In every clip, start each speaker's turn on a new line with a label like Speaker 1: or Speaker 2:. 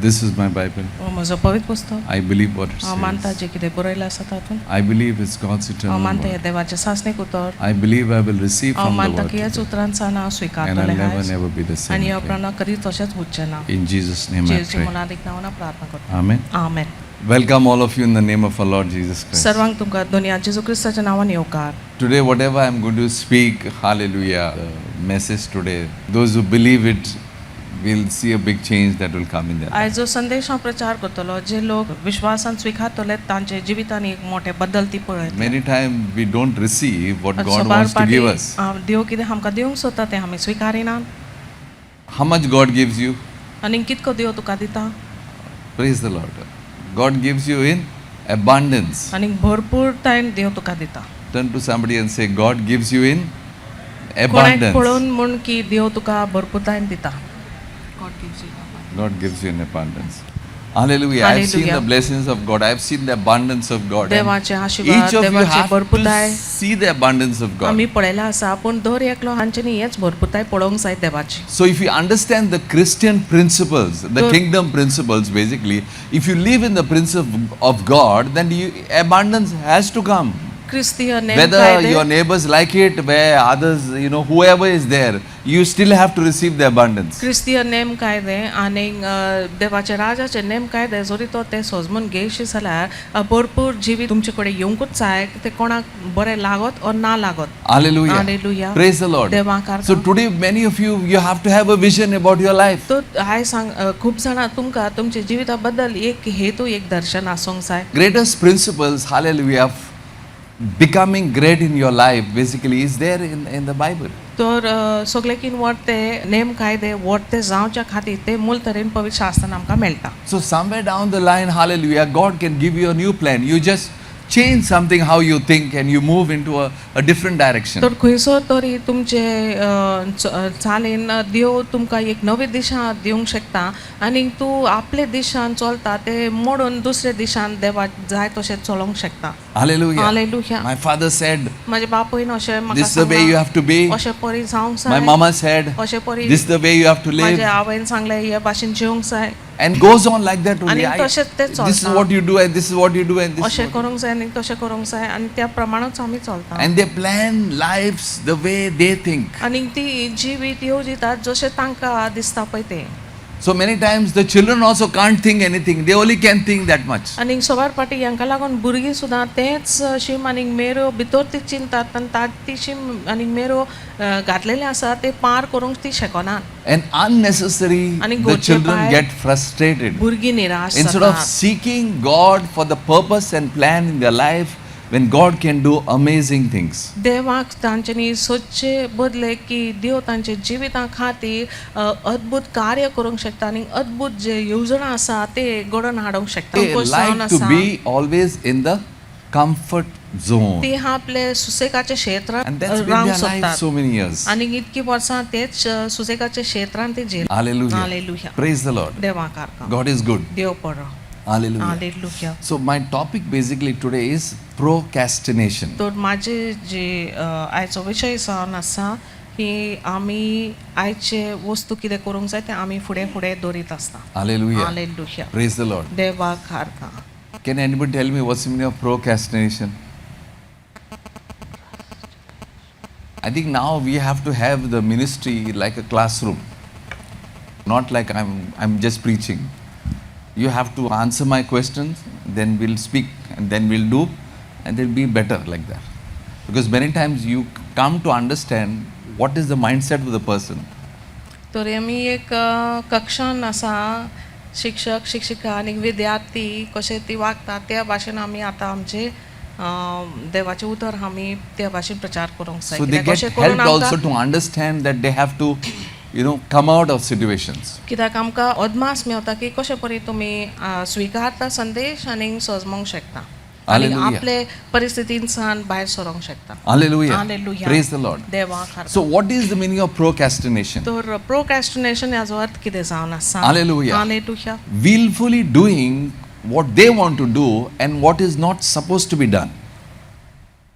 Speaker 1: This is my Bible.
Speaker 2: म्हजो पवित्र पुस्तक
Speaker 1: I believe what it
Speaker 2: हांव मानता
Speaker 1: says.
Speaker 2: जें कितें बरयलें आसा तातूंत
Speaker 1: I believe it's God's
Speaker 2: हांव
Speaker 1: eternal
Speaker 2: मानता हें
Speaker 1: word.
Speaker 2: देवाचें सासणीक उतर
Speaker 1: I believe I will receive
Speaker 2: हांव
Speaker 1: from the
Speaker 2: मानता
Speaker 1: word
Speaker 2: की ह्याच
Speaker 1: today.
Speaker 2: उतरांसान हांव
Speaker 1: And
Speaker 2: स्विकारतलें
Speaker 1: I'll never,
Speaker 2: आयज
Speaker 1: never be the same
Speaker 2: आनी ह्या
Speaker 1: again.
Speaker 2: उपरांत कधी तशेंच उरचें ना
Speaker 1: In Jesus' name I
Speaker 2: जेजूच्या
Speaker 1: pray.
Speaker 2: मुलादीक नांवान प्रार्थना करता
Speaker 1: Amen.
Speaker 2: Amen.
Speaker 1: Welcome all of you in the name of our Lord Jesus Christ.
Speaker 2: सर्वांक तुमकां दुनिया जेजू क्रिस्ताच्या नांवान येवकार.
Speaker 1: Today, whatever I'm going to speak, hallelujah, the message today, those who believe it will see a big change that will come in their life.
Speaker 2: आयज जो संदेश हांव प्रचार करतलो जे लोक विश्वासान स्वीकारतले तांचे जिवितान एक मोठे बदल ती पळयतले.
Speaker 1: Many times we don't receive what God wants to give us.
Speaker 2: देव कितें आमकां दिवंक सोदता तें आमी स्विकारिनात.
Speaker 1: How much God gives you?
Speaker 2: आनी कितको देव तुका दिता.
Speaker 1: Praise the Lord. God gives you in abundance.
Speaker 2: आनी भरपूरतायेन देव तुका दिता.
Speaker 1: Turn to somebody and say, God gives you in
Speaker 2: कोणाक
Speaker 1: abundance.
Speaker 2: पळोवन म्हण की देव तुका भरपूरतायेन दिता.
Speaker 1: God gives you in abundance. Hallelujah. I've seen
Speaker 2: Hallelujah.
Speaker 1: the blessings of God. I've seen the abundance of God. And
Speaker 2: देवाचे आशीर्वाद
Speaker 1: each of you
Speaker 2: देवाची
Speaker 1: have
Speaker 2: भरपूरताय
Speaker 1: to see the abundance of God.
Speaker 2: आमी पळयला आसा पूण दर एकलो हांचेनी हेच भरपूरताय पळोवंक जाय देवाची.
Speaker 1: So if you understand the Christian principles, the
Speaker 2: So-
Speaker 1: kingdom principles basically, if you live in the principle of God, then abundance has to come.
Speaker 2: क्रिस्तीय नेम
Speaker 1: Whether
Speaker 2: कायदे
Speaker 1: your neighbors like it, where others, whoever is there, you still have to receive the abundance.
Speaker 2: क्रिस्तीय नेम कायदे आनी देवाचे राजाचे name कायदे जरी तो ते सोजमून घेयशी जाल्यार भरपूर जिवीत तुमचे कडेन येवंकूच जाय ते कोणाक बरें लागत ओ ना लागत.
Speaker 1: Hallelujah.
Speaker 2: Hallelujah.
Speaker 1: Praise the Lord.
Speaker 2: देवाक आर्गां.
Speaker 1: So today many of you have to have a vision about your life.
Speaker 2: तो हांवें सांग खूब जाणां तुमकां तुमच्या जिविता बद्दल एक हेतू एक दर्शन आसूंक जाय.
Speaker 1: Greatest principles, hallelujah, becoming great in your life basically is there in the Bible.
Speaker 2: तर सगळेकीन वरते नेम कायदे वरते जावच्या खातीर ते मूल तरेन पवित्र शास्त्रान आमकां मेळटा.
Speaker 1: So somewhere down the line, hallelujah, God can give you a new plan. You just change something how you think and you move into a different direction.
Speaker 2: तर खंयसर तरी तुमचे चालीन देव तुमकां एक नवी दिशा दिवंक शकता आनी तूं आपले दिशान चलता ते मोडून दुसरे दिशान देवा जाय तशें चलोवंक शकता.
Speaker 1: Hallelujah.
Speaker 2: Hallelujah.
Speaker 1: My father said,
Speaker 2: म्हजे बापूयन अशें म्हाका
Speaker 1: this is the way you have to be.
Speaker 2: अशें परी जावंक
Speaker 1: My
Speaker 2: जाय.
Speaker 1: mama said,
Speaker 2: अशें परी
Speaker 1: this is the way you have to
Speaker 2: म्हाजे
Speaker 1: live.
Speaker 2: आवयन सांगलें हे भाशेन जिवंक जाय.
Speaker 1: And goes on like that only.
Speaker 2: आनी तशेंच तें
Speaker 1: This is
Speaker 2: चलता.
Speaker 1: what you do and this is what you do and this is
Speaker 2: अशें
Speaker 1: what
Speaker 2: करूंक जाय आनी तशें करूंक जाय आनी त्या प्रमाणूच आमी चलता.
Speaker 1: And they plan lives the way they think.
Speaker 2: आनी ती जिवीत येवजितात जशें तांकां दिसता पळय तें.
Speaker 1: So many times the children also can't think anything. They only can think that much.
Speaker 2: आनी सवार फाटी हांकां लागून भुरगीं सुद्दां तेच शीम आनी मेरो भितर ती चिंतात आनी ती शीम आनी मेरो घातलेले आसा ते पार करूंक ती शकनात.
Speaker 1: And unnecessary,
Speaker 2: Ani
Speaker 1: the
Speaker 2: goche
Speaker 1: children
Speaker 2: pai-
Speaker 1: get frustrated.
Speaker 2: भुरगीं निराश
Speaker 1: Instead of
Speaker 2: जातात.
Speaker 1: seeking God for the purpose and plan in their life, when God can do amazing things.
Speaker 2: देवाक तांच्यांनी सोदचे बदले की देव तांचे जिवितां खातीर अद्भुत कार्य करूंक शकता आनी अद्भुत जे येवजण आसा ते घडोवन हाडूंक शकता.
Speaker 1: They like to be always in the comfort zone.
Speaker 2: ती आपले सुसेगाचे क्षेत्र
Speaker 1: And that's been
Speaker 2: रावंक
Speaker 1: their life
Speaker 2: सोदतात
Speaker 1: so many years.
Speaker 2: आनी इतकी वर्सां तेच सुसेगाचे क्षेत्रांत ते gel.
Speaker 1: Hallelujah.
Speaker 2: Hallelujah.
Speaker 1: Praise the Lord.
Speaker 2: देवाक आर्गां.
Speaker 1: God is good.
Speaker 2: देव बरो.
Speaker 1: Hallelujah.
Speaker 2: Hallelujah.
Speaker 1: So my topic basically today is procrastination.
Speaker 2: तर माझे जे आयचो विशय जावन आसा की आमी आयचे वस्तू कितें करूंक जाय ते आमी फुडें फुडें दवरीत आसता.
Speaker 1: Hallelujah.
Speaker 2: Hallelujah.
Speaker 1: Praise the Lord.
Speaker 2: देवाक आर्गां.
Speaker 1: Can anybody tell me what's the meaning of procrastination? I think now we have to have the ministry like a classroom. Not like I'm just preaching. You have to answer my questions, then we'll speak, and then we'll do, and it'll be better like that. Because many times you come to understand what is the mindset of the person.
Speaker 2: तर आमी एक कक्षान आसा शिक्षक शिक्षिका आनी विद्यार्थी कशे ती वागतात त्या भाशेन आमी आतां आमचे देवाचे उतर आमी त्या भाशेन प्रचार करूंक जाय.
Speaker 1: So they get
Speaker 2: कशें करून
Speaker 1: helped also
Speaker 2: आमकां
Speaker 1: to understand that they have to, come out of situations.
Speaker 2: कित्याक आमकां अदमास मेवता की कशे परी तुमी स्विकारता संदेश आनी सजमोंक शकता आनी
Speaker 1: Hallelujah.
Speaker 2: आपले परिस्थितींसान भायर सरोंक शकता.
Speaker 1: Hallelujah.
Speaker 2: Hallelujah.
Speaker 1: Praise the Lord.
Speaker 2: देवाक आर्गां.
Speaker 1: So what is the meaning of procrastination?
Speaker 2: तर प्रोक्रॅस्टिनेशन याचो अर्थ कितें जावन आसा?
Speaker 1: Hallelujah.
Speaker 2: Hallelujah.
Speaker 1: Willfully doing what they want to do and what is not supposed to be done.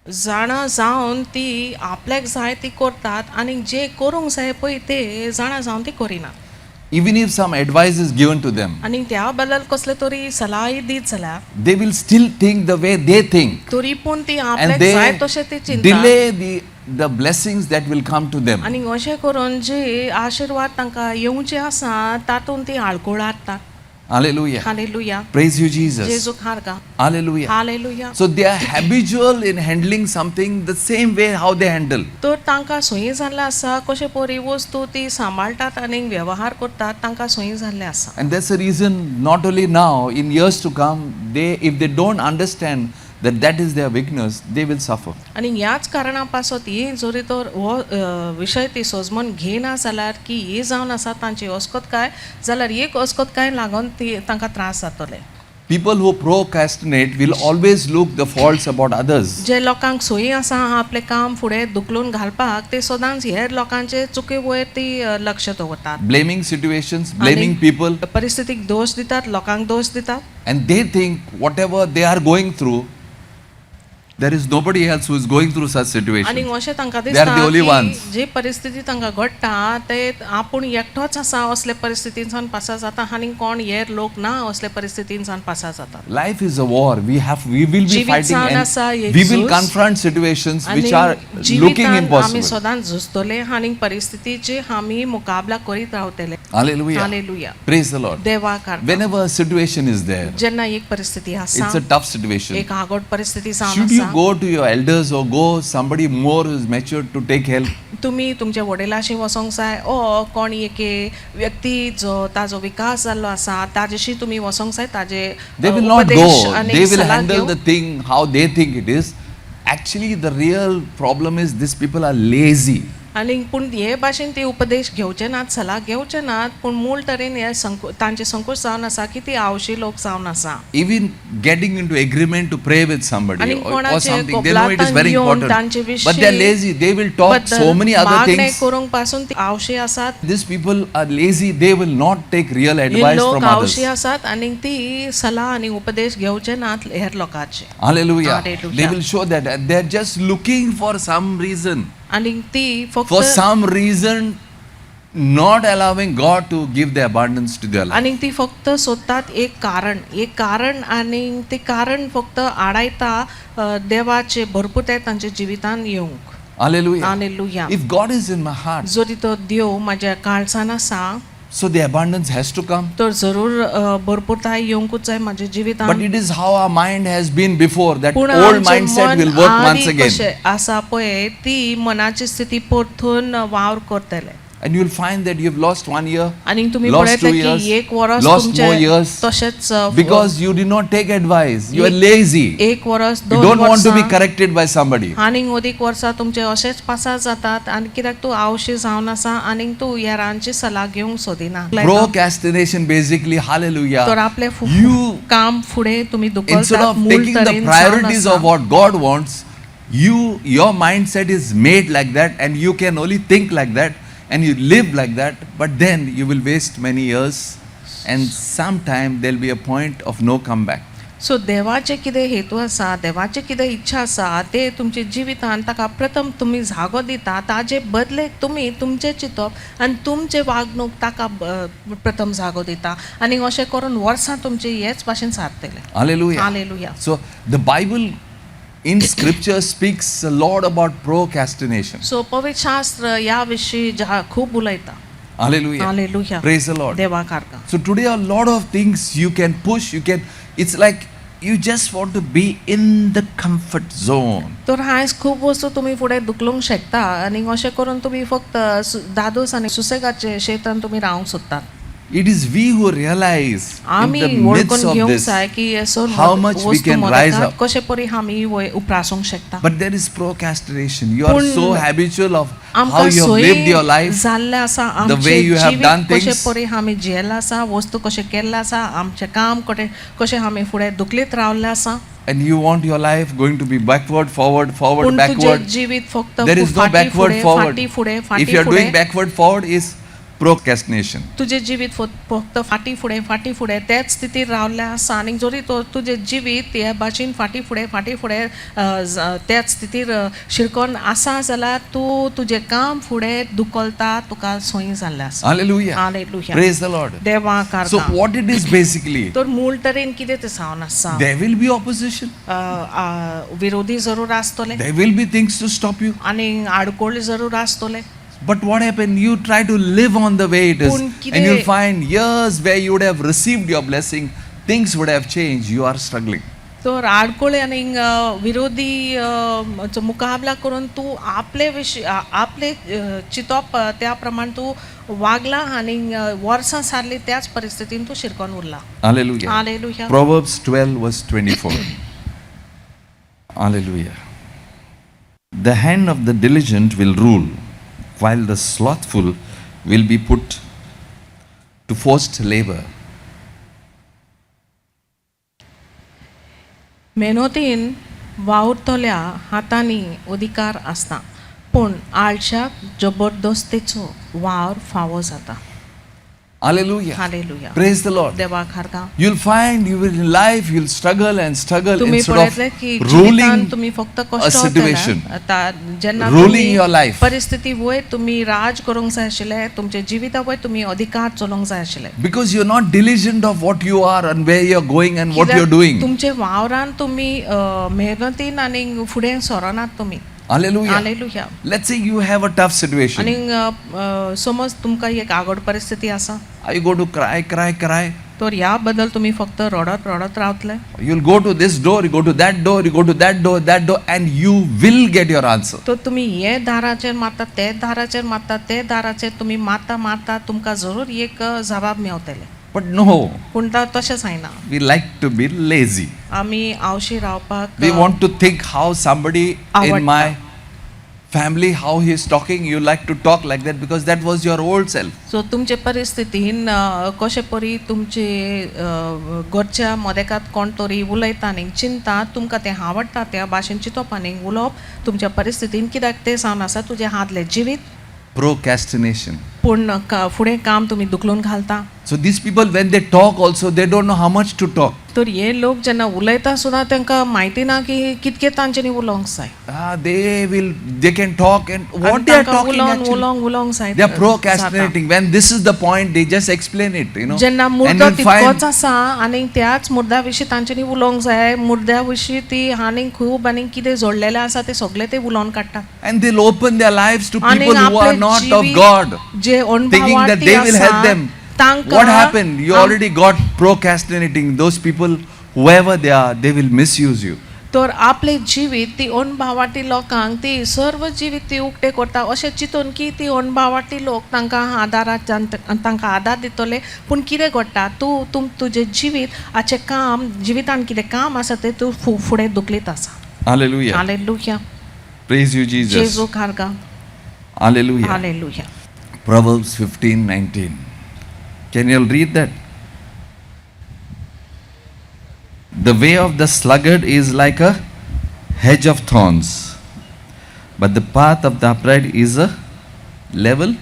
Speaker 2: जाणा जावन ती आपल्याक जाय ती करतात आनी जे करूंक जाय पळय ते जाणा जावन ती करिनात.
Speaker 1: even if some advice is given to them,
Speaker 2: आणि त्या बद्दल कसले तरी सलाही दीत जाल्यार
Speaker 1: they will still think the way they think,
Speaker 2: तरी पूण ती
Speaker 1: and
Speaker 2: आपल्याक
Speaker 1: they
Speaker 2: जाय तशें ती चिंता
Speaker 1: delay the blessings that will come to them.
Speaker 2: आणि अशें करून जे आशीर्वाद तांकां येवचे आसा तातूंत ती आळकूळ हाडटात.
Speaker 1: Hallelujah.
Speaker 2: Hallelujah.
Speaker 1: Praise you, Jesus.
Speaker 2: जेजूक हारगा.
Speaker 1: Hallelujah.
Speaker 2: Hallelujah.
Speaker 1: So they are habitual in handling something the same way how they handle.
Speaker 2: तर तांकां संय जाल्लें आसा कशे परी वस्तू ती सांबाळटात आनी वेवहार करतात तांकां संय जाल्लें आसा.
Speaker 1: And that's the reason not only now, in years to come, if they don't understand that is their weakness, they will suffer.
Speaker 2: आनी ह्याच कारणा पासत ही जरी तर हो विशय ती सोजमोन घेयना जाल्यार की ही जावन आसा तांची अस्कोतकाय जाल्यार एक अस्कोतकाय लागून ती तांकां त्रास जातले.
Speaker 1: People who procrastinate will always look the faults about others.
Speaker 2: जे लोकांक सोयी आसा आपलें काम फुडें धुकलून घालपाक ते सदांच हेर लोकांचे चुके वयर ती लक्ष दवरतात.
Speaker 1: Blaming situations, blaming people,
Speaker 2: परिस्थितीक दोश दितात, लोकांक दोश दितात.
Speaker 1: and they think whatever they are going through, there is nobody else who is going through such
Speaker 2: आनी
Speaker 1: situation.
Speaker 2: अशें तांकां
Speaker 1: They are the
Speaker 2: दिसता
Speaker 1: only ones.
Speaker 2: की जी परिस्थिती तांकां घडटा ते आपूण एकटोच आसा असले परिस्थितींसान पासा जाता आनी कोण हेर लोक ना असले परिस्थितींसान पासा जातात.
Speaker 1: Life is a war. We will be
Speaker 2: जीवित
Speaker 1: fighting
Speaker 2: जावन
Speaker 1: and
Speaker 2: आसा एक
Speaker 1: we will
Speaker 2: झूज.
Speaker 1: confront situations which
Speaker 2: आनी
Speaker 1: are looking
Speaker 2: जिवितान आमी
Speaker 1: impossible.
Speaker 2: सदांच झुजतले आनी परिस्थितीची आमी मुकाबला करीत रावतले.
Speaker 1: Hallelujah.
Speaker 2: Hallelujah.
Speaker 1: Praise the Lord.
Speaker 2: देवाक हारगा.
Speaker 1: Whenever a situation is there,
Speaker 2: जेन्ना एक परिस्थिती आसा
Speaker 1: it's a tough situation.
Speaker 2: एक आगोट परिस्थिती जावन
Speaker 1: Should you
Speaker 2: आसा
Speaker 1: go to your elders or go somebody more who is mature to take help?
Speaker 2: तुमी तुमच्या वडिलांशी वचोंक जाय ओ कोण एके व्यक्ती जो ताजो विकास जाल्लो आसा ताजेशी तुमी वचोंक जाय ताजे
Speaker 1: They will not
Speaker 2: उपदेश
Speaker 1: go.
Speaker 2: आनी
Speaker 1: They will
Speaker 2: सल्ला
Speaker 1: handle
Speaker 2: घेवंक.
Speaker 1: the thing how they think it is. Actually, the real problem is these people are lazy.
Speaker 2: आनी पूण हे भाशेन ते उपदेश घेवचे नात सल्ला घेवचे नात पूण मूळ तरेन हे तांचे संकोच जावन आसा की ती आवशी लोक जावन आसा.
Speaker 1: Even getting into agreement to pray with somebody
Speaker 2: आनी
Speaker 1: or
Speaker 2: कोणाचे
Speaker 1: something, they know it is very
Speaker 2: येवन
Speaker 1: important.
Speaker 2: तांचे विशीं
Speaker 1: But they are lazy. They will talk so many other
Speaker 2: मागणे
Speaker 1: things.
Speaker 2: करूंक पासून ती आवशी आसात.
Speaker 1: These people are lazy. They will not take real
Speaker 2: हे
Speaker 1: advice
Speaker 2: लोक
Speaker 1: from others.
Speaker 2: आवशी आसात आनी ती सल्ला आनी उपदेश घेवचे नात हेर लोकांचे.
Speaker 1: Hallelujah.
Speaker 2: Hallelujah.
Speaker 1: They will show that they are just looking for some reason.
Speaker 2: आनी ती
Speaker 1: For
Speaker 2: फक्त
Speaker 1: some reason, not allowing God to give the abundance to their life.
Speaker 2: आनी ती फक्त सोदतात एक कारण आनी ते कारण फक्त आडायता देवाचे भरपूर ते तांच्या जिवितान येवंक.
Speaker 1: Hallelujah.
Speaker 2: Hallelujah.
Speaker 1: If God is in my heart,
Speaker 2: जरी तो देव माझ्या काळजान आसा
Speaker 1: so the abundance has to come.
Speaker 2: तर जरूर भरपूरताय येवंकूच जाय माझ्या जिवितान.
Speaker 1: But it is how our mind has been before. That
Speaker 2: पूण
Speaker 1: old
Speaker 2: आमचें
Speaker 1: mindset
Speaker 2: मन
Speaker 1: will work once
Speaker 2: आदी
Speaker 1: again.
Speaker 2: कशें आसा पळय ती मनाची स्थिती परतून वावर करतले.
Speaker 1: And you will find that you have lost 1 year,
Speaker 2: आनी तुमी
Speaker 1: lost
Speaker 2: पळयतले
Speaker 1: 2
Speaker 2: की
Speaker 1: years,
Speaker 2: एक वर्स
Speaker 1: lost
Speaker 2: तुमचे
Speaker 1: more years,
Speaker 2: तशेंच
Speaker 1: because you did not take advice. You are lazy.
Speaker 2: एक वर्स
Speaker 1: You
Speaker 2: 2
Speaker 1: don't want to be
Speaker 2: वर्सां
Speaker 1: corrected by somebody.
Speaker 2: आनीक अदीक वर्सां तुमचे अशेंच पासार जातात आनी कित्याक तूं आवशी जावन आसा आनीक तूं हेरांची सल्ला घेवंक सोदिना.
Speaker 1: Procrastination basically, hallelujah.
Speaker 2: तर आपले
Speaker 1: You,
Speaker 2: काम फुडें तुमी
Speaker 1: instead
Speaker 2: दुखलतात
Speaker 1: of
Speaker 2: मूळ
Speaker 1: taking the
Speaker 2: तरेन
Speaker 1: priorities
Speaker 2: जावन
Speaker 1: of what God wants, your mindset is made like that and you can only think like that and you live like that, but then you will waste many years and sometime there will be a point of no comeback.
Speaker 2: So देवाचे कितें हेतू आसा देवाचे कितें इच्छा आसा ते तुमच्या जिवितान ताका प्रथम तुमी जागो दिता ताजे बदले तुमी तुमचे चिंतप आनी तुमचे वागणूक ताका प्रथम जागो दिता आनी अशें करून वर्सां तुमचे हेच भाशेन सारतले.
Speaker 1: Hallelujah.
Speaker 2: Hallelujah.
Speaker 1: So the Bible in scripture speaks a lot about procrastination.
Speaker 2: So पवित्र शास्त्र या विशीं खूब उलयता.
Speaker 1: Hallelujah.
Speaker 2: Hallelujah.
Speaker 1: Praise the Lord.
Speaker 2: देवा कारका.
Speaker 1: So today a lot of things you can push, it's like you just want to be in the comfort zone.
Speaker 2: तर आयज खूब वस्तू तुमी फुडें दुखलूंक शकता आनी अशें करून तुमी फक्त दादोस आनी सुसेगाचे क्षेत्रान तुमी रावंक सोदतात.
Speaker 1: It is we who realize in
Speaker 2: आमी
Speaker 1: the midst
Speaker 2: वळखून
Speaker 1: of
Speaker 2: घेवंक
Speaker 1: this
Speaker 2: जाय की असो
Speaker 1: how much we
Speaker 2: वस्तू
Speaker 1: can rise
Speaker 2: मदतात
Speaker 1: up.
Speaker 2: कशे परी आमी उप्रासूंक शकता.
Speaker 1: But there is procrastination. You are
Speaker 2: पूण
Speaker 1: so habitual of how
Speaker 2: आमकां
Speaker 1: you have lived your
Speaker 2: सोय
Speaker 1: life.
Speaker 2: जाल्ले आसा
Speaker 1: the way you have
Speaker 2: आमचे
Speaker 1: done
Speaker 2: जिवीत कशे
Speaker 1: things.
Speaker 2: परी आमी जियेल्ले आसा वस्तू कशे केल्ले आसा आमचें काम कशें आमी फुडें दुखलीत रावल्ले आसा.
Speaker 1: And you want your life going to be backward, forward, forward,
Speaker 2: पूण तुजें
Speaker 1: backward.
Speaker 2: जिवीत फक्त
Speaker 1: There is no
Speaker 2: फाटी
Speaker 1: backward,
Speaker 2: फुडें
Speaker 1: forward.
Speaker 2: फाटी फुडें
Speaker 1: If
Speaker 2: फाटी
Speaker 1: you are doing
Speaker 2: फुडें.
Speaker 1: backward, forward is procrastination.
Speaker 2: तुझे जिवीत फक्त फाटी फुडें त्याच स्थितीर रावल्लें आसा आनी जरी तुझे जिवीत हे भाशेन फाटी फुडें त्याच स्थितीर शिरकोन आसा जाल्यार तूं तुजें काम फुडें धुकलता तुका सोयी जाल्लें आसा.
Speaker 1: Hallelujah.
Speaker 2: Hallelujah.
Speaker 1: Praise the Lord.
Speaker 2: देवा
Speaker 1: So
Speaker 2: कारता.
Speaker 1: what it is basically,
Speaker 2: तर मूळ तरेन कितें ते जावन आसा.
Speaker 1: there will be opposition.
Speaker 2: विरोधी जरूर आसतले
Speaker 1: There will be things to stop you.
Speaker 2: आनी आडकोळ जरूर आसतले.
Speaker 1: But what happened? You try to live on the way it is,
Speaker 2: Pun kide-
Speaker 1: and you'll find years where you would have received your blessing, things would have changed. You are struggling.
Speaker 2: तर आडकोळे आनी विरोधी चो मुकाबला करून तूं आपले चिंतप त्या प्रमाण तूं वागला आनी वर्सां सारली त्याच परिस्थितीन तूं शिरकोन उरला.
Speaker 1: Hallelujah.
Speaker 2: Hallelujah.
Speaker 1: Proverbs 12 verse 24. Hallelujah. The hand of the diligent will rule, while the slothful will be put to forced labor.
Speaker 2: मेहनतीन वावुरतल्या हातांनी अधिकार आसता पूण आळशाक जबरदस्तीचो वावर फावो जाता.
Speaker 1: Hallelujah.
Speaker 2: Hallelujah.
Speaker 1: Praise the Lord.
Speaker 2: देवा खारका.
Speaker 1: You'll find you will in life you'll struggle and struggle
Speaker 2: तुम्ही
Speaker 1: instead
Speaker 2: पळयतले
Speaker 1: of
Speaker 2: की
Speaker 1: ruling
Speaker 2: जिवितान तुम्ही फक्त
Speaker 1: a
Speaker 2: कष्ट
Speaker 1: situation,
Speaker 2: जेन्ना
Speaker 1: ruling your life.
Speaker 2: परिस्थिती वयर तुम्ही राज करूंक जाय आशिल्ले तुमचे जिविता वयर तुम्ही अधिकार चलोवंक जाय आशिल्ले.
Speaker 1: because you're not diligent of what you are and where you're going and what you're doing.
Speaker 2: तुमचे वावरान तुम्ही मेहनतीन आनी फुडें सरोनात तुम्ही.
Speaker 1: Hallelujah.
Speaker 2: Hallelujah.
Speaker 1: Let's say you have a tough situation.
Speaker 2: आनी समज तुमकां एक आगोड परिस्थिती आसा
Speaker 1: You go to cry.
Speaker 2: तर ह्या बद्दल तुम्ही फक्त रडत रावतले.
Speaker 1: You'll go to this door, you go to that door, you go to that door, and you will get your answer.
Speaker 2: तर तुम्ही हे दाराचेर मारता ते दाराचेर तुम्ही मारता तुमकां जरूर एक जबाब मेवतले.
Speaker 1: But no,
Speaker 2: पूण तशें जायना.
Speaker 1: we like to be lazy.
Speaker 2: आमी आवशी रावपाक
Speaker 1: We want to think how somebody in
Speaker 2: आवडटा.
Speaker 1: my family, how he is talking, you like to talk like that because that was your old self.
Speaker 2: So तुमचे परिस्थितीन कशे परी तुमचे घरच्या मदेकात कोण तरी उलयता आनी चिंता तुमकां तें आवडटा त्या भाशेन चिंतप आनी उलोवप तुमच्या परिस्थितीन कित्याक तें जावन आसा तुजें आदलें जिवीत.
Speaker 1: Procrastination.
Speaker 2: पूण फुडें काम तुम्ही धुकलून घालता.
Speaker 1: So these people, when they talk also, they don't know how much to talk.
Speaker 2: तर हे लोक जेन्ना उलयता सुद्दां तांकां म्हायती ना की कितके तांच्यांनी उलोवंक जाय.
Speaker 1: They can talk and what they are talking actually.
Speaker 2: उलोवंक जाय.
Speaker 1: They are procrastinating. When this is the point, they just explain it, you know.
Speaker 2: जेन्ना
Speaker 1: And
Speaker 2: मुद्दो
Speaker 1: you'll find
Speaker 2: तितकोच आसा आनी त्याच मुद्द्या विशीं तांच्यांनी उलोवंक जाय. मुद्द्या विशीं ती आनी खूब आनी कितें जोडलेलें आसा तें सगळें ते उलोवन काडटा.
Speaker 1: and they'll open their lives to
Speaker 2: आनी
Speaker 1: people who are
Speaker 2: आपले
Speaker 1: not of
Speaker 2: जिवीत
Speaker 1: God,
Speaker 2: जे
Speaker 1: thinking that
Speaker 2: अणभवार्थी
Speaker 1: they will help
Speaker 2: आसा
Speaker 1: them.
Speaker 2: तांकां
Speaker 1: What happened? You already got procrastinating. Those people, whoever they are, they will misuse you.
Speaker 2: तर आपले जिवीत ती अणभवार्थी लोकांक ती सर्व जिवीत ती उक्ते करता अशें चिंतून की ती अणभवार्थी लोक तांकां आदार दितले. पूण कितें घडटा तूं तुजें जिवीत हाचें काम जिवितान कितें काम आसा तें तूं फुडें धुकलीत आसा.
Speaker 1: Hallelujah.
Speaker 2: Hallelujah.
Speaker 1: Praise you, Jesus.
Speaker 2: जेजू खारगा.
Speaker 1: Hallelujah.
Speaker 2: Hallelujah.
Speaker 1: Proverbs 15:19. Can you all read that? The way of the sluggard is like a hedge of thorns, but the path of the upright is a level.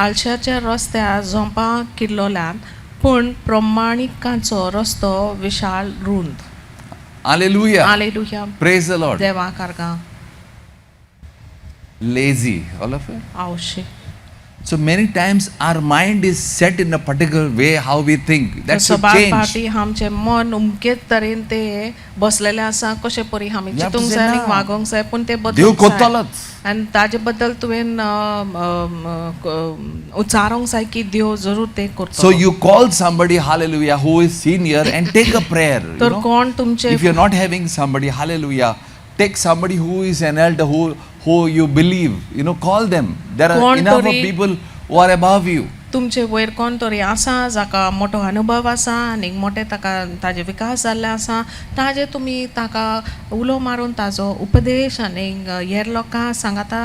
Speaker 2: आळशाच्या रस्त्यार झोंपां किल्लोल्यान पूण प्रमाणिकांचो रस्तो विशाल रुंद.
Speaker 1: Hallelujah.
Speaker 2: Hallelujah.
Speaker 1: Praise the Lord.
Speaker 2: देवा कारगा.
Speaker 1: Lazy, all of it.
Speaker 2: Awashi.
Speaker 1: So many times our mind is set in a particular way how we think. That should change.
Speaker 2: पाटी आमचे मन उमकेच तरेन ते बसलेले आसा कशे परी आमी
Speaker 1: You have to
Speaker 2: चिंतूंक
Speaker 1: say
Speaker 2: जाय आनी
Speaker 1: ना.
Speaker 2: वागोंक जाय पूण ते
Speaker 1: देव
Speaker 2: बदलूंक
Speaker 1: कोत्तोलोच.
Speaker 2: जाय आनी ताजे बद्दल तुवें उच्चारूंक जाय की देव जरूर ते करतो.
Speaker 1: So you call somebody, hallelujah, who is senior and take a prayer. You
Speaker 2: तर
Speaker 1: know?
Speaker 2: कोण तुमचे
Speaker 1: If you're not having somebody, hallelujah, take somebody who is an elder, who you believe, you know, call them. There are
Speaker 2: कोण
Speaker 1: enough of
Speaker 2: तरी-
Speaker 1: people who are above you.
Speaker 2: तुमचे वयर कोण तरी आसा जाका मोठो अनुभव आसा आनी मोठे ताका ताजे विकास जाल्ले आसा ताजे तुमी ताका उलो मारून ताजो उपदेश आनी हेर लोकांक सांगाता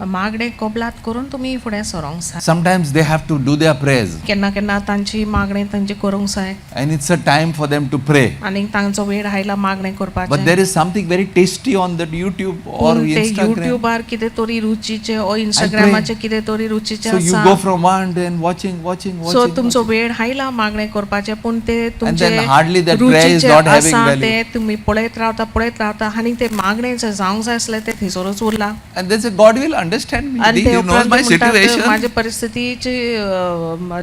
Speaker 2: मागणे कबलात करून तुमी फुडें सरोंक जाय.
Speaker 1: Sometimes they have to do their prayers,
Speaker 2: केन्ना केन्ना तांची मागणी तांची करूंक जाय
Speaker 1: and it's a time for them to pray.
Speaker 2: आनी तांचो वेळ आयला मागणें
Speaker 1: But
Speaker 2: करपाचें.
Speaker 1: there is something very tasty on that YouTube or
Speaker 2: पूण ते
Speaker 1: Instagram.
Speaker 2: युट्यूबार कितें तरी रुचीचें ओ इंस्टाग्रामाचेर कितें तरी रुचीचें
Speaker 1: So you
Speaker 2: आसा.
Speaker 1: go from one day and watching.
Speaker 2: So तुमचो वेळ आयला मागणें करपाचें पूण ते तुमचे
Speaker 1: then hardly that prayer is
Speaker 2: रुचीचें
Speaker 1: not having
Speaker 2: आसा
Speaker 1: value.
Speaker 2: ते तुमी पळयत रावता आनी ते मागणें जें जावंक जाय आसलें तें थंयसरूच उरलां.
Speaker 1: And they say, God will understand me.
Speaker 2: आनी
Speaker 1: He
Speaker 2: ते
Speaker 1: knows
Speaker 2: उपरांत
Speaker 1: my
Speaker 2: ते म्हणटात
Speaker 1: situation.
Speaker 2: म्हाजे परिस्थितीची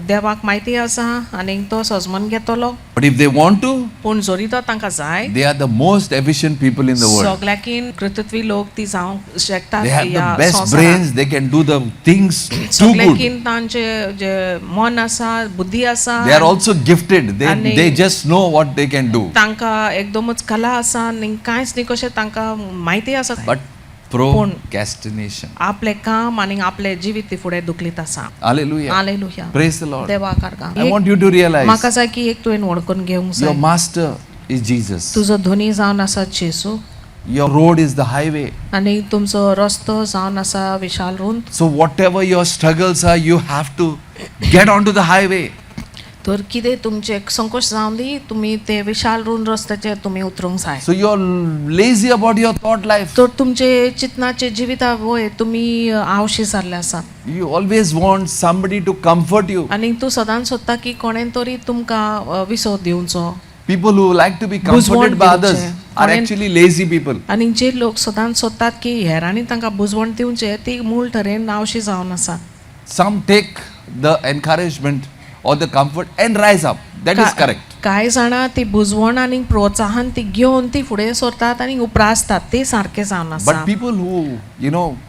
Speaker 2: देवाक म्हायती आसा आनी तो सजमन घेतलो.
Speaker 1: But if they want to,
Speaker 2: पूण जरी तो तांकां जाय
Speaker 1: they are the most efficient people in the world.
Speaker 2: सगळ्याकीन कृतत्वी लोक ती जावंक शकतात
Speaker 1: They have
Speaker 2: ह्या
Speaker 1: the best
Speaker 2: संवसारांत.
Speaker 1: brains. They can do the things too good.
Speaker 2: सगळ्याकीन तांचे जे मन आसा बुद्धी आसा
Speaker 1: They are also gifted.
Speaker 2: आणि-
Speaker 1: They just know what they can do.
Speaker 2: तांकां एकदमच कला आसा आनी कांयच न्ही कशें तांकां म्हायती आसा.
Speaker 1: But procrastination.
Speaker 2: आपलें काम आनी आपलें जिवीत ती फुडें दुखलीत आसा.
Speaker 1: Hallelujah.
Speaker 2: Hallelujah.
Speaker 1: Praise the Lord.
Speaker 2: देवा कारगा.
Speaker 1: I want you to realize
Speaker 2: म्हाका जाय की एक तुवें वळखून घेवंक
Speaker 1: your
Speaker 2: जाय.
Speaker 1: master is Jesus.
Speaker 2: तुजो धनी जावन आसा जेसू
Speaker 1: Your road is the highway.
Speaker 2: आनी तुमचो रस्तो जावन आसा विशाल रुंद.
Speaker 1: So whatever your struggles are, you have to get onto the highway.
Speaker 2: तर कितें तुमचे संकोच जावन दी तुमी ते विशाल रुंद रस्त्याचेर तुमी उतरूंक जाय.
Speaker 1: So you're lazy about your thought life.
Speaker 2: तर तुमचे चिंतनाचे जिविता वयर तुमी आवशी जाल्ले आसात.
Speaker 1: You always want somebody to comfort you.
Speaker 2: आनी तूं सदांच सोदता की कोणें तरी तुमकां विसो दिवचो.
Speaker 1: People who like to be comforted by others are actually lazy people.
Speaker 2: आनी जे लोक सदांच सोदतात की हेरांनी तांकां बुजवण दिवचें ती मूळ तरेन आवशी जावन आसा.
Speaker 1: Some take the encouragement or the comfort and rise up. That is correct.
Speaker 2: कांय जाणां ती बुजवण आनी प्रोत्साहन ती घेवन ती फुडें सरतात आनी उपरासतात ते सारकें जावन आसा.
Speaker 1: But people who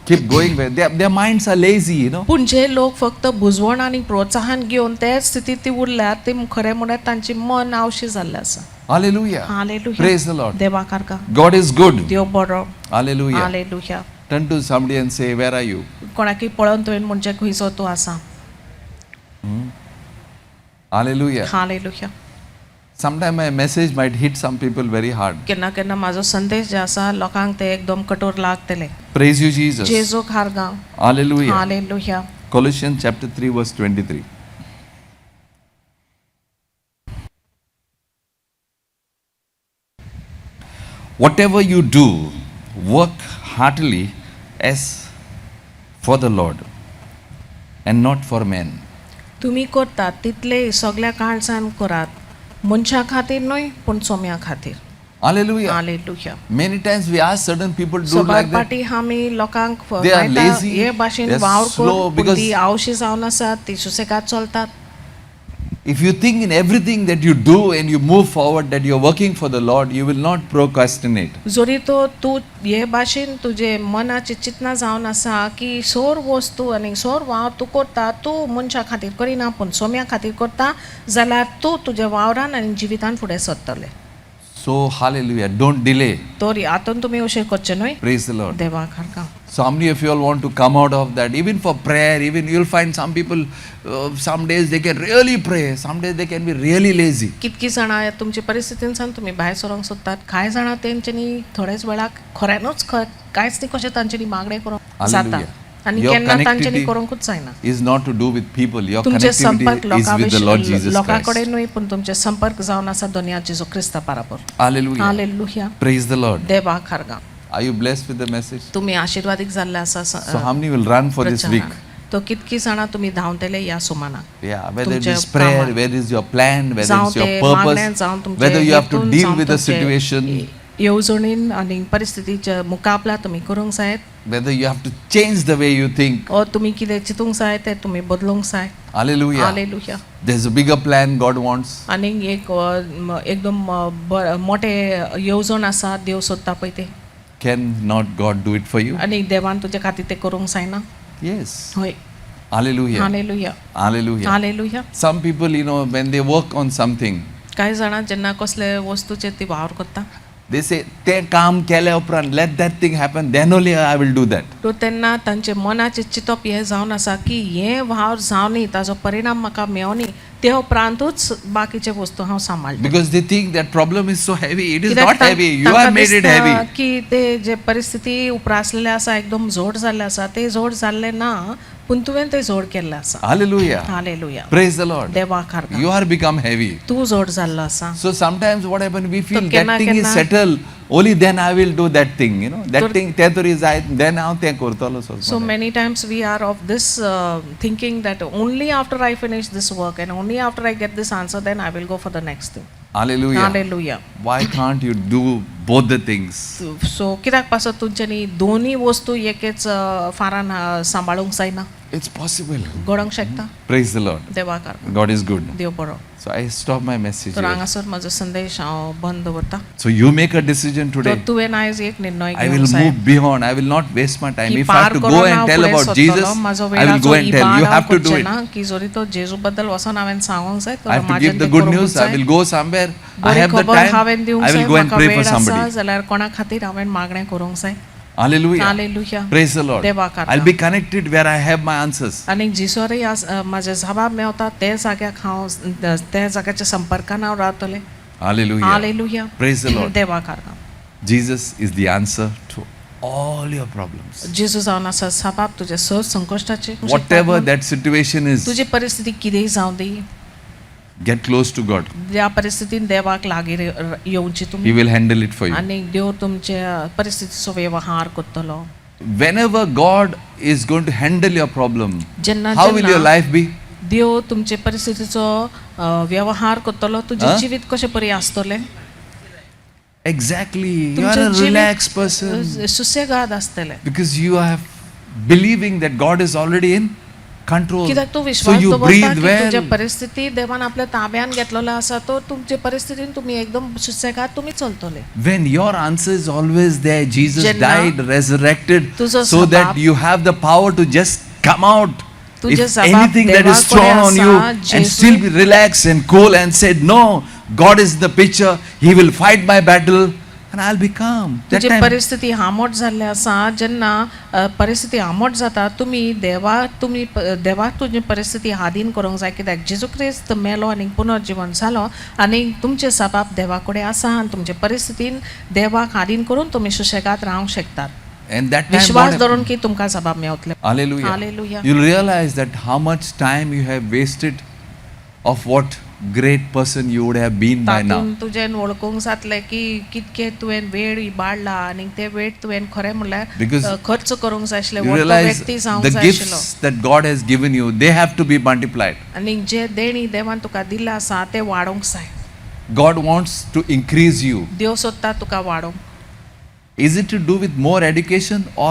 Speaker 1: keep going where their minds are lazy.
Speaker 2: पूण जे लोक फक्त बुजवण आनी प्रोत्साहन घेवन ते स्थितीत ती उरल्यात ते खरें म्हणल्यार तांची मन आवशी जाल्लें आसा.
Speaker 1: Hallelujah.
Speaker 2: Hallelujah.
Speaker 1: Praise the Lord.
Speaker 2: देवा कारगा.
Speaker 1: God is good.
Speaker 2: देव बरो.
Speaker 1: Hallelujah.
Speaker 2: Hallelujah.
Speaker 1: Turn to somebody and say, where are you?
Speaker 2: कोणाकी पळोवन तुवें म्हणजे खंयचो तूं आसा.
Speaker 1: Hallelujah.
Speaker 2: Hallelujah.
Speaker 1: Sometimes my message might hit some people very hard.
Speaker 2: केन्ना केन्ना म्हाजो संदेश जे आसा लोकांक ते एकदम कठोर लागतले.
Speaker 1: Praise you, Jesus.
Speaker 2: जेजू खारगा.
Speaker 1: Hallelujah.
Speaker 2: Hallelujah.
Speaker 1: Colossians chapter 3 verse 23. Whatever you do, work heartily as for the Lord and not for men.
Speaker 2: तुमी करतात तितले सगळ्या काळजान करात मनशा खातीर न्हय पूण सोम्या खातीर.
Speaker 1: Hallelujah.
Speaker 2: Hallelujah.
Speaker 1: Many times we ask certain people to do
Speaker 2: सगळ्या
Speaker 1: like that.
Speaker 2: पाटी आमी लोकांक
Speaker 1: They are
Speaker 2: मायता
Speaker 1: lazy,
Speaker 2: हे भाशेन
Speaker 1: they are
Speaker 2: वावर
Speaker 1: slow
Speaker 2: करून
Speaker 1: because-
Speaker 2: ती आवशी जावन आसात ती सुसेगाद चलतात.
Speaker 1: If you think in everything that you do and you move forward that you are working for the Lord, you will not procrastinate.
Speaker 2: जरी तो तूं हे भाशेन तुजे मनाची चिंतना जावन आसा की सोर वस्तू आनी सोर वावर तूं करता तूं मनशा खातीर करिना पूण सोम्या खातीर करता जाल्यार तूं तुज्या वावरान आनी जिवितान फुडें सरतलें.
Speaker 1: So, hallelujah. Don't delay.
Speaker 2: तर हातून तुमी अशें करचें न्हय.
Speaker 1: Praise the Lord.
Speaker 2: देवा खारगा.
Speaker 1: So, how many of you all want to come out of that? Even for prayer, even you'll find some people, some days they can really pray, some days they can be really lazy.
Speaker 2: कितकी जाणां तुमचे परिस्थितींसान तुमी भायर सरोंक सोदतात. कांय जाणां तेंच्यांनी थोड्याच वेळाक खऱ्यानूच कांयच न्ही कशें तांच्यांनी मागणें करूंक जाता
Speaker 1: Hallelujah.
Speaker 2: आनी
Speaker 1: Your
Speaker 2: केन्ना तांच्यांनी
Speaker 1: connectivity
Speaker 2: करूंकूच जायना.
Speaker 1: is not to do with people. Your
Speaker 2: तुमचे संपर्क
Speaker 1: connectivity is with the Lord Jesus
Speaker 2: लोकां
Speaker 1: Christ.
Speaker 2: कडेन न्हय पूण तुमचे संपर्क जावन आसा दोनया जेजू Crysta Barabar.
Speaker 1: Hallelujah.
Speaker 2: Hallelujah.
Speaker 1: Praise the Lord.
Speaker 2: देवा खारगा.
Speaker 1: Are you blessed with the message?
Speaker 2: तुमी आशिर्वादीक जाल्ले आसा.
Speaker 1: So, how many will run for this week?
Speaker 2: तो कितकी जाणां तुमी धांवतले ह्या सुमानाक.
Speaker 1: Yeah, whether it
Speaker 2: तुमच्या
Speaker 1: is prayer,
Speaker 2: कामात.
Speaker 1: whether it's your plan, whether
Speaker 2: जावं
Speaker 1: it's your
Speaker 2: ते मागण्यांत
Speaker 1: purpose,
Speaker 2: जावं तुमचे
Speaker 1: whether you have to
Speaker 2: हेतून,
Speaker 1: deal
Speaker 2: जावं
Speaker 1: with the
Speaker 2: तुमचे
Speaker 1: situation,
Speaker 2: येवजणीन आनी परिस्थितीचे मुकाबला तुमी करूंक जायत.
Speaker 1: whether you have to change the way you think.
Speaker 2: ओ तुमी कितें चिंतूंक जाय तें तुमी बदलूंक जाय.
Speaker 1: Hallelujah.
Speaker 2: Hallelujah.
Speaker 1: There's a bigger plan God wants.
Speaker 2: आनी एक एकदम मोठे येवजण आसा देव सोदता पळय ते.
Speaker 1: Can not God do it for you?
Speaker 2: आनी देवान तुजे खातीर ते करूंक जायना.
Speaker 1: Yes.
Speaker 2: हय.
Speaker 1: Hallelujah.
Speaker 2: Hallelujah.
Speaker 1: Hallelujah.
Speaker 2: Hallelujah.
Speaker 1: Some people, when they work on something,
Speaker 2: कांय जाणां जेन्ना कसले वस्तूचेर ती वावर करता
Speaker 1: They say, ते काम केल्या उपरांत, let that thing happen, then only I will do that.
Speaker 2: तो तेन्ना तांचे मनाचे चिंतप हें जावन आसा की हें वावर जावनी ताजो परिणाम म्हाका मेळोनी ते उपरांतूच बाकीचे वस्तू हांव सांबाळटा.
Speaker 1: Because they think that problem is so heavy. It is
Speaker 2: कित्याक
Speaker 1: not heavy. You
Speaker 2: तांकां
Speaker 1: have made it
Speaker 2: दिसता
Speaker 1: heavy.
Speaker 2: की ते जे परिस्थिती उप्रासलेले आसा एकदम जोड जाल्ले आसा ते जोड जाल्ले ना पूण तुवें ते जोड केल्ले आसा.
Speaker 1: Hallelujah.
Speaker 2: Hallelujah.
Speaker 1: Praise the Lord.
Speaker 2: देवाक आर्गा.
Speaker 1: You are become heavy.
Speaker 2: तूं जोड जाल्लो आसा.
Speaker 1: So sometimes what happens, we feel
Speaker 2: केन्ना-
Speaker 1: that thing is
Speaker 2: केन्ना-
Speaker 1: settled, only then I will do that thing, you know. That thing, ते तरी जाय, then हांव तें करतलो
Speaker 2: So
Speaker 1: so.
Speaker 2: many times we are of this thinking that only after I finish this work and only after I get this answer then I will go for the next thing.
Speaker 1: Hallelujah.
Speaker 2: Hallelujah.
Speaker 1: Why can't you do both the things?
Speaker 2: So कित्याक पासत तुमच्यांनी दोन्ही वस्तू एकेच फारान सांबाळूंक जायना.
Speaker 1: It's possible.
Speaker 2: घडोवंक शकता.
Speaker 1: Praise the Lord.
Speaker 2: देवाक आर्गा.
Speaker 1: God is good.
Speaker 2: देव बरो.
Speaker 1: So I stop my message
Speaker 2: तर
Speaker 1: here.
Speaker 2: हांगासर म्हजो संदेश हांव बंद दवरता.
Speaker 1: So you make a decision
Speaker 2: तर
Speaker 1: today.
Speaker 2: तुवें आयज एक निर्णय
Speaker 1: I will
Speaker 2: घेवंक जाय.
Speaker 1: move beyond. I will not waste my time.
Speaker 2: की
Speaker 1: If I have
Speaker 2: पार
Speaker 1: to go
Speaker 2: करून
Speaker 1: and
Speaker 2: हांव
Speaker 1: tell
Speaker 2: फुडें
Speaker 1: about
Speaker 2: सरतलो.
Speaker 1: Jesus,
Speaker 2: म्हाजो
Speaker 1: I will
Speaker 2: वेळाचो
Speaker 1: go and tell.
Speaker 2: इबाड
Speaker 1: You
Speaker 2: हांव
Speaker 1: have to do
Speaker 2: करचें
Speaker 1: it.
Speaker 2: ना की जोरी तो जेजू बद्दल वचोन हांवें सांगोंक जाय
Speaker 1: I have to give the good news. I will go somewhere. I
Speaker 2: बरी
Speaker 1: have the
Speaker 2: खबर
Speaker 1: time.
Speaker 2: हांवें दिवंक
Speaker 1: I
Speaker 2: जाय.
Speaker 1: will go and
Speaker 2: म्हाका
Speaker 1: pray
Speaker 2: वेळ
Speaker 1: for
Speaker 2: आसा
Speaker 1: somebody.
Speaker 2: जाल्यार कोणा खातीर हांवें मागणें करूंक जाय.
Speaker 1: Hallelujah.
Speaker 2: Hallelujah.
Speaker 1: Praise the Lord.
Speaker 2: देवाक आर्गा.
Speaker 1: I'll be connected where I have my answers.
Speaker 2: आनी जिसोरय म्हाजे जबाब मेवता ते जाग्याक हांव त्या जाग्याच्या संपर्कान हांव रावतलें.
Speaker 1: Hallelujah.
Speaker 2: Hallelujah.
Speaker 1: Praise the Lord.
Speaker 2: देवाक आर्गा.
Speaker 1: Jesus is the answer to all your problems.
Speaker 2: जेजू जावन आसा जबाब तुजे सगळे संकश्टाचे.
Speaker 1: Whatever that situation is,
Speaker 2: तुजी परिस्थिती कितेंय जावं दी
Speaker 1: get close to God.
Speaker 2: त्या परिस्थितीन देवाक लागीं येवची
Speaker 1: He
Speaker 2: तुमी
Speaker 1: will handle it for you.
Speaker 2: आनी देव तुमच्या परिस्थितीचो वेवहार करतलो.
Speaker 1: Whenever God is going to handle your problem,
Speaker 2: जेन्ना
Speaker 1: how will your life be?
Speaker 2: देव तुमचे परिस्थितीचो व्यवहार करतलो तुजें
Speaker 1: Huh?
Speaker 2: जिवीत कशें परी आसतलें.
Speaker 1: Exactly. You are
Speaker 2: तुमचें
Speaker 1: a relaxed person
Speaker 2: जिवीत सुसेगाद आसतलें.
Speaker 1: because you are believing that God is already in control.
Speaker 2: कित्याक तूं
Speaker 1: So
Speaker 2: विश्वास
Speaker 1: you
Speaker 2: दवरता
Speaker 1: breathe
Speaker 2: की तुजे
Speaker 1: well.
Speaker 2: परिस्थिती देवान आपल्या ताब्यान घेतलेलो आसा तो तुमचे परिस्थितीन तुमी एकदम सुसेगाद तुमी चलतले.
Speaker 1: When your answer is always there, Jesus
Speaker 2: जेन्ना
Speaker 1: died, resurrected,
Speaker 2: तुजो
Speaker 1: so that
Speaker 2: जबाब-
Speaker 1: you have the power to just come out.
Speaker 2: तुजे
Speaker 1: If
Speaker 2: जबाब
Speaker 1: anything that is
Speaker 2: देवाकडे
Speaker 1: thrown on you,
Speaker 2: आसा,
Speaker 1: and
Speaker 2: जेजू-
Speaker 1: still be relaxed and cool and said, no, God is in the picture, He will fight my battle, and I'll be calm. That
Speaker 2: तुजी
Speaker 1: time,
Speaker 2: परिस्थिती आमोट जाल्ली आसा जेन्ना परिस्थिती आमोट जाता तुमी देवाक तुजी परिस्थिती आधीन करूंक जाय कित्याक जेजू क्रिस्त मेलो आनी पुनर्जीवन जालो आनी तुमचे जबाब देवा कडेन आसा आनी तुमचे परिस्थितीन देवाक आधीन करून तुमी सुशेगाद रावंक शकतात.
Speaker 1: and that time,
Speaker 2: Vishwas
Speaker 1: what
Speaker 2: धरून की तुमकां जबाब मेवतले.
Speaker 1: Hallelujah.
Speaker 2: Hallelujah.
Speaker 1: You'll realize that how much time you have wasted of what great person you would have been by now.
Speaker 2: तातून तुजें वळखूंक जातलें की कितके तुवें वेळ इबाडला आनी ते वेळ तुवें खरें म्हणल्यार
Speaker 1: Because
Speaker 2: खर्च करूंक जाय आशिल्लें
Speaker 1: You
Speaker 2: व्हडलो
Speaker 1: realize
Speaker 2: व्यक्ती जावंक
Speaker 1: the
Speaker 2: जाय आशिल्लो.
Speaker 1: gifts that God has given you, they have to be multiplied.
Speaker 2: आनी जे देणी देवान तुका दिल्ले आसा ते वाडोवंक जाय.
Speaker 1: God wants to increase you.
Speaker 2: देव सोदता तुका वाडोवंक.
Speaker 1: Is it to do with more education or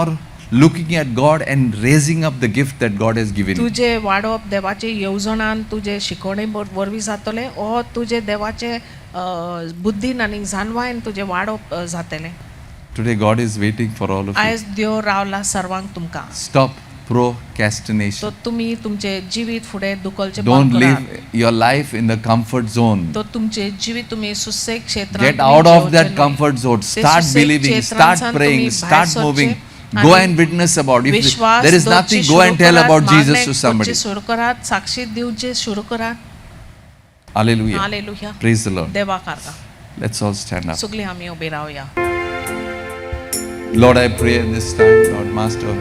Speaker 1: looking at God and raising up the gift that God has given you?
Speaker 2: तुजे वाडोवप देवाचे येवजणान तुजे शिकवणे वरवीं जातलें ओ तुजे देवाचे बुद्धीन आनी जाणवायेन तुजे वाडोवप जातलें.
Speaker 1: Today God is waiting for all of you.
Speaker 2: आयज देव रावला सर्वांक तुमकां.
Speaker 1: Stop procrastination.
Speaker 2: तो तुमी तुमचे जिवीत फुडें धुकलचे
Speaker 1: Don't
Speaker 2: बंद
Speaker 1: live
Speaker 2: करात.
Speaker 1: your life in the comfort zone.
Speaker 2: तो तुमचे जिवीत तुमी सुसेग क्षेत्रांत
Speaker 1: Get
Speaker 2: तुमी
Speaker 1: out of
Speaker 2: जेवचे
Speaker 1: that
Speaker 2: न्ही.
Speaker 1: comfort zone.
Speaker 2: ते
Speaker 1: Start
Speaker 2: सुसेग
Speaker 1: believing,
Speaker 2: क्षेत्रांसान
Speaker 1: start
Speaker 2: तुमी
Speaker 1: praying,
Speaker 2: भायर
Speaker 1: start
Speaker 2: सरचे
Speaker 1: moving.
Speaker 2: आनी
Speaker 1: Go and witness about. If
Speaker 2: Vishwas
Speaker 1: there is
Speaker 2: दवरचे
Speaker 1: nothing, go
Speaker 2: सुरू
Speaker 1: and tell
Speaker 2: करात,
Speaker 1: about Jesus
Speaker 2: मागणे
Speaker 1: to somebody.
Speaker 2: करचे सुरू करात, साक्षी दिवचे सुरू करात.
Speaker 1: Hallelujah.
Speaker 2: Hallelujah.
Speaker 1: Praise the Lord.
Speaker 2: देवाक आर्गा.
Speaker 1: Let's all stand up.
Speaker 2: सगळीं आमी उबी रावया.
Speaker 1: Lord, I pray in this time, Lord Master,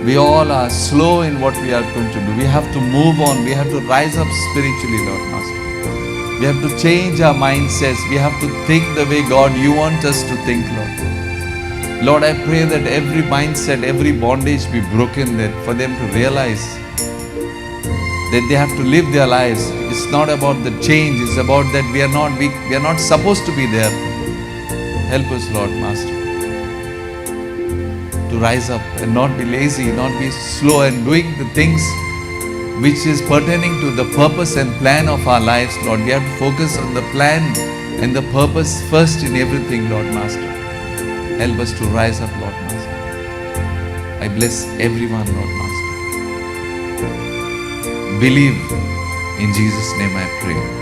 Speaker 1: we all are slow in what we are going to do. We have to move on. We have to rise up spiritually, Lord Master. We have to change our mindsets. We have to think the way, God, you want us to think, Lord. Lord, I pray that every mindset, every bondage be broken, that for them to realize that they have to live their lives. It's not about the change. It's about that we are not supposed to be there. Help us, Lord Master, to rise up and not be lazy, not be slow and doing the things which is pertaining to the purpose and plan of our lives, Lord. We have to focus on the plan and the purpose first in everything, Lord Master. Help us to rise up, Lord Master. I bless everyone, Lord Master. Believe in Jesus' name I pray.